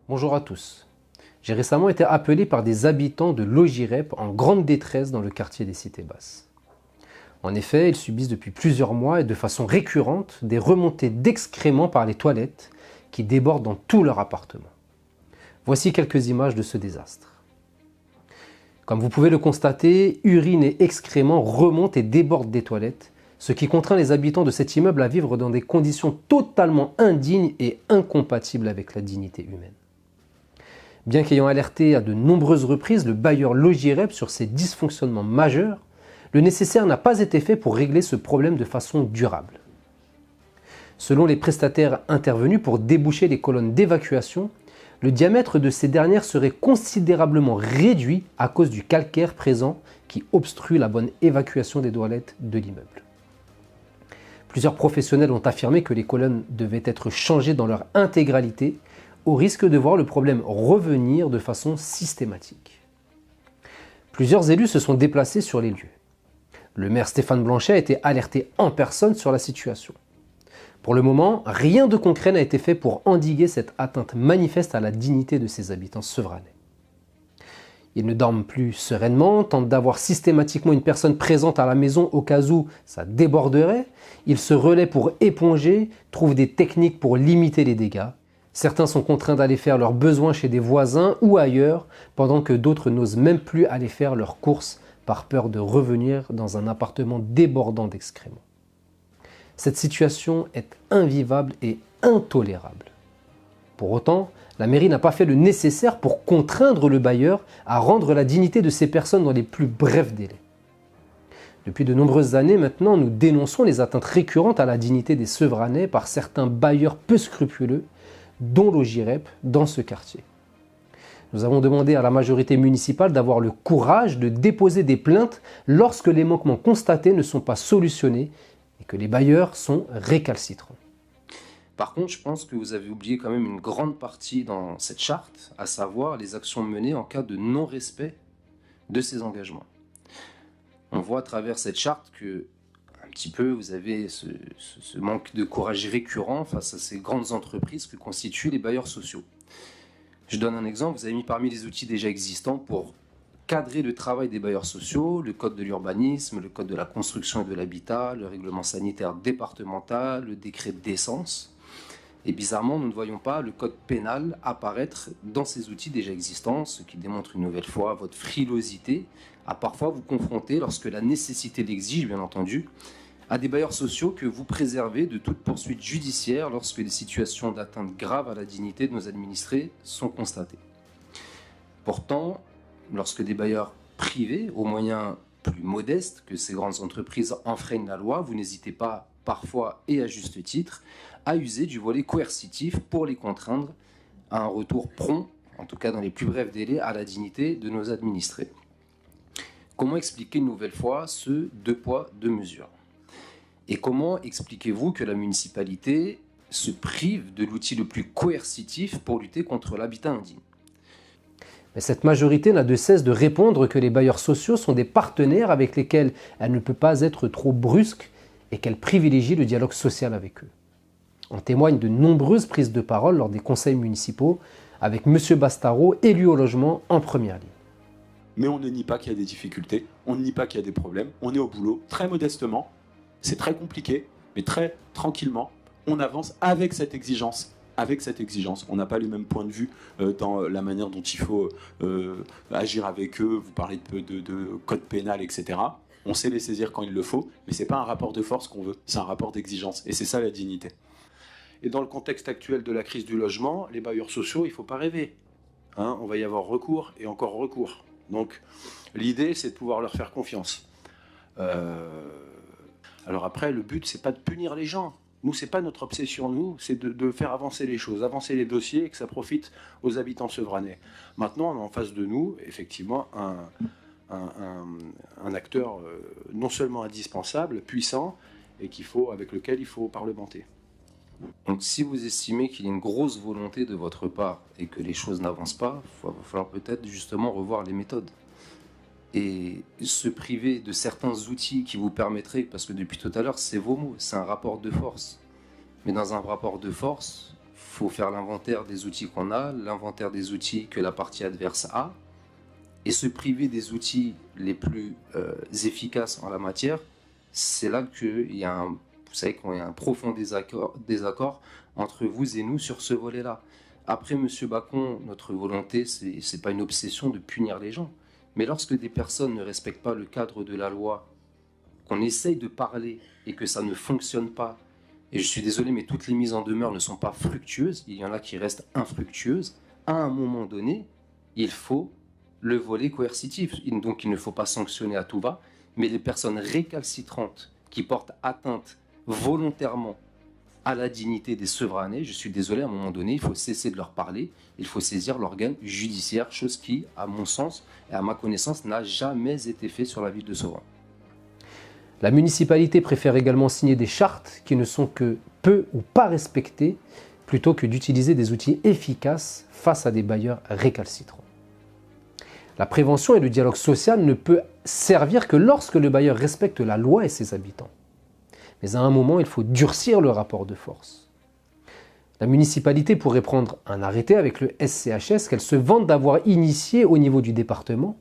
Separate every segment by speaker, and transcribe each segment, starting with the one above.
Speaker 1: Bonjour à tous. J'ai récemment été appelé par des habitants de Logirep en grande détresse dans le quartier des Cités Basses. En effet, ils subissent depuis plusieurs mois et de façon récurrente des remontées d'excréments par les toilettes qui débordent dans tout leur appartement. Voici quelques images de ce désastre. Comme vous pouvez le constater, urine et excréments remontent et débordent des toilettes, ce qui contraint les habitants de cet immeuble à vivre dans des conditions totalement indignes et incompatibles avec la dignité humaine. Bien qu'ayant alerté à de nombreuses reprises le bailleur Logirep sur ces dysfonctionnements majeurs, le nécessaire n'a pas été fait pour régler ce problème de façon durable. Selon les prestataires intervenus pour déboucher les colonnes d'évacuation, le diamètre de ces dernières serait considérablement réduit à cause du calcaire présent qui obstrue la bonne évacuation des toilettes de l'immeuble. Plusieurs professionnels ont affirmé que les colonnes devaient être changées dans leur intégralité au risque de voir le problème revenir de façon systématique. Plusieurs élus se sont déplacés sur les lieux. Le maire Stéphane Blanchet a été alerté en personne sur la situation. Pour le moment, rien de concret n'a été fait pour endiguer cette atteinte manifeste à la dignité de ses habitants sevranais. Ils ne dorment plus sereinement, tentent d'avoir systématiquement une personne présente à la maison au cas où ça déborderait. Ils se relaient pour éponger, trouvent des techniques pour limiter les dégâts. Certains sont contraints d'aller faire leurs besoins chez des voisins ou ailleurs, pendant que d'autres n'osent même plus aller faire leurs courses par peur de revenir dans un appartement débordant d'excréments. Cette situation est invivable et intolérable. Pour autant, la mairie n'a pas fait le nécessaire pour contraindre le bailleur à rendre la dignité de ces personnes dans les plus brefs délais. Depuis de nombreuses années maintenant, nous dénonçons les atteintes récurrentes à la dignité des Sevranais par certains bailleurs peu scrupuleux, dont Logirep, dans ce quartier. Nous avons demandé à la majorité municipale d'avoir le courage de déposer des plaintes lorsque les manquements constatés ne sont pas solutionnés et que les bailleurs sont récalcitrants.
Speaker 2: Par contre, je pense que vous avez oublié quand même une grande partie dans cette charte, à savoir les actions menées en cas de non-respect de ces engagements. On voit à travers cette charte que un petit peu, vous avez ce manque de courage récurrent face à ces grandes entreprises que constituent les bailleurs sociaux. Je donne un exemple, vous avez mis parmi les outils déjà existants pour cadrer le travail des bailleurs sociaux, le code de l'urbanisme, le code de la construction et de l'habitat, le règlement sanitaire départemental, le décret de décence. Et bizarrement, nous ne voyons pas le code pénal apparaître dans ces outils déjà existants, ce qui démontre une nouvelle fois votre frilosité à parfois vous confronter, lorsque la nécessité l'exige bien entendu, à des bailleurs sociaux que vous préservez de toute poursuite judiciaire lorsque des situations d'atteinte grave à la dignité de nos administrés sont constatées. Pourtant, lorsque des bailleurs privés, aux moyens plus modestes que ces grandes entreprises, enfreignent la loi, vous n'hésitez pas, parfois et à juste titre, à user du volet coercitif pour les contraindre à un retour prompt, en tout cas dans les plus brefs délais, à la dignité de nos administrés. Comment expliquer une nouvelle fois ce deux poids, deux mesures ? Et comment expliquez-vous que la municipalité se prive de l'outil le plus coercitif pour lutter contre l'habitat indigne ?
Speaker 1: Mais cette majorité n'a de cesse de répondre que les bailleurs sociaux sont des partenaires avec lesquels elle ne peut pas être trop brusque et qu'elle privilégie le dialogue social avec eux. En témoignent de nombreuses prises de parole lors des conseils municipaux avec M. Bastaro, élu au logement, en première ligne.
Speaker 3: Mais on ne nie pas qu'il y a des difficultés, on ne nie pas qu'il y a des problèmes, on est au boulot, très modestement, c'est très compliqué, mais très tranquillement, on avance avec cette exigence. Avec cette exigence, on n'a pas les mêmes points de vue dans la manière dont il faut agir avec eux, vous parlez de code pénal, etc. On sait les saisir quand il le faut, mais ce n'est pas un rapport de force qu'on veut, c'est un rapport d'exigence, et c'est ça la dignité.
Speaker 4: Et dans le contexte actuel de la crise du logement, les bailleurs sociaux, il ne faut pas rêver. On va y avoir recours et encore recours. Donc l'idée, c'est de pouvoir leur faire confiance. Alors après, le but, c'est pas de punir les gens. Nous, c'est pas notre obsession, nous, c'est de faire avancer les choses, avancer les dossiers et que ça profite aux habitants sevranais. Maintenant, on a en face de nous, effectivement, un acteur non seulement indispensable, puissant, et avec lequel il faut parlementer.
Speaker 2: Donc si vous estimez qu'il y a une grosse volonté de votre part et que les choses n'avancent pas, il va falloir peut-être justement revoir les méthodes. Et se priver de certains outils qui vous permettraient, parce que depuis tout à l'heure, c'est vos mots, c'est un rapport de force. Mais dans un rapport de force, faut faire l'inventaire des outils qu'on a, l'inventaire des outils que la partie adverse a, et se priver des outils les plus efficaces en la matière. C'est là qu'il y a vous savez qu'il y a un profond désaccord entre vous et nous sur ce volet-là. Après, Monsieur Bacon, notre volonté, c'est pas une obsession de punir les gens. Mais lorsque des personnes ne respectent pas le cadre de la loi, qu'on essaye de parler et que ça ne fonctionne pas, et je suis désolé, mais toutes les mises en demeure ne sont pas fructueuses, il y en a qui restent infructueuses, à un moment donné, il faut le volet coercitif. Donc il ne faut pas sanctionner à tout va, mais les personnes récalcitrantes qui portent atteinte volontairement à la dignité des Sevranais, je suis désolé, à un moment donné, il faut cesser de leur parler, il faut saisir l'organe judiciaire, chose qui, à mon sens et à ma connaissance, n'a jamais été fait sur la ville de Sevran.
Speaker 1: La municipalité préfère également signer des chartes qui ne sont que peu ou pas respectées, plutôt que d'utiliser des outils efficaces face à des bailleurs récalcitrants. La prévention et le dialogue social ne peut servir que lorsque le bailleur respecte la loi et ses habitants. Mais à un moment, il faut durcir le rapport de force. La municipalité pourrait prendre un arrêté avec le SCHS qu'elle se vante d'avoir initié au niveau du département,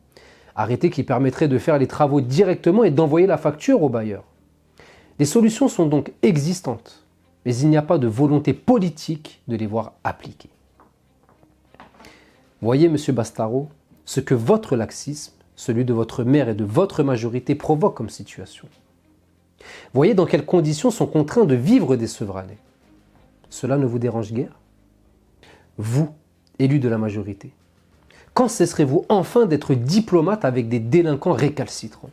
Speaker 1: arrêté qui permettrait de faire les travaux directement et d'envoyer la facture au bailleur. Les solutions sont donc existantes, mais il n'y a pas de volonté politique de les voir appliquées. Voyez, Monsieur Bastaro, ce que votre laxisme, celui de votre maire et de votre majorité provoque comme situation. Voyez dans quelles conditions sont contraints de vivre des Sevranais. Cela ne vous dérange guère? Vous, élus de la majorité, quand cesserez-vous enfin d'être diplomate avec des délinquants récalcitrants?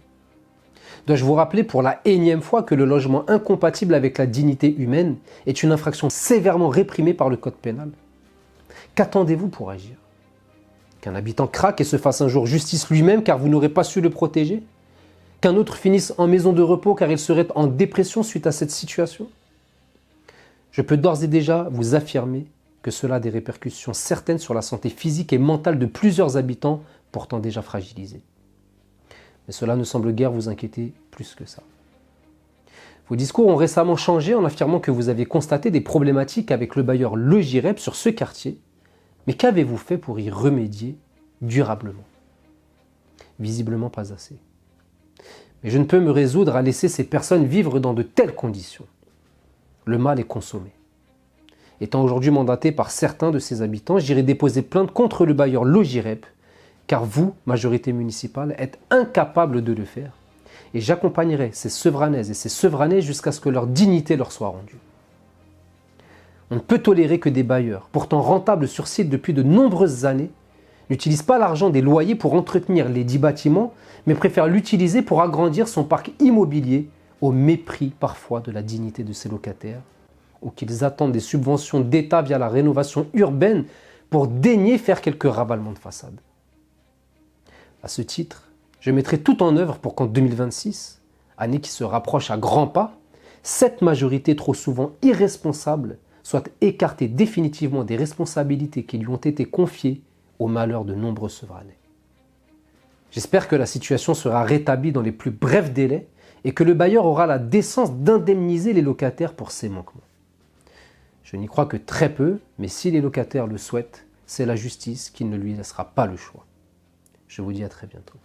Speaker 1: Dois-je vous rappeler pour la énième fois que le logement incompatible avec la dignité humaine est une infraction sévèrement réprimée par le code pénal? Qu'attendez-vous pour agir? Qu'un habitant craque et se fasse un jour justice lui-même car vous n'aurez pas su le protéger? Qu'un autre finisse en maison de repos car il serait en dépression suite à cette situation? Je peux d'ores et déjà vous affirmer que cela a des répercussions certaines sur la santé physique et mentale de plusieurs habitants pourtant déjà fragilisés. Mais cela ne semble guère vous inquiéter plus que ça. Vos discours ont récemment changé en affirmant que vous avez constaté des problématiques avec le bailleur Logirep sur ce quartier, mais qu'avez-vous fait pour y remédier durablement? Visiblement pas assez. Mais je ne peux me résoudre à laisser ces personnes vivre dans de telles conditions. Le mal est consommé. Étant aujourd'hui mandaté par certains de ses habitants, j'irai déposer plainte contre le bailleur Logirep, car vous, majorité municipale, êtes incapable de le faire. Et j'accompagnerai ces Sevranaises et ces Sevranais jusqu'à ce que leur dignité leur soit rendue. On ne peut tolérer que des bailleurs, pourtant rentables sur site depuis de nombreuses années, n'utilisent pas l'argent des loyers pour entretenir les 10 bâtiments, mais préfèrent l'utiliser pour agrandir son parc immobilier au mépris parfois de la dignité de ses locataires, ou qu'ils attendent des subventions d'État via la rénovation urbaine pour daigner faire quelques ravalements de façade. À ce titre, je mettrai tout en œuvre pour qu'en 2026, année qui se rapproche à grands pas, cette majorité trop souvent irresponsable soit écartée définitivement des responsabilités qui lui ont été confiées au malheur de nombreux Sevranais. J'espère que la situation sera rétablie dans les plus brefs délais et que le bailleur aura la décence d'indemniser les locataires pour ces manquements. Je n'y crois que très peu, mais si les locataires le souhaitent, c'est la justice qui ne lui laissera pas le choix. Je vous dis à très bientôt.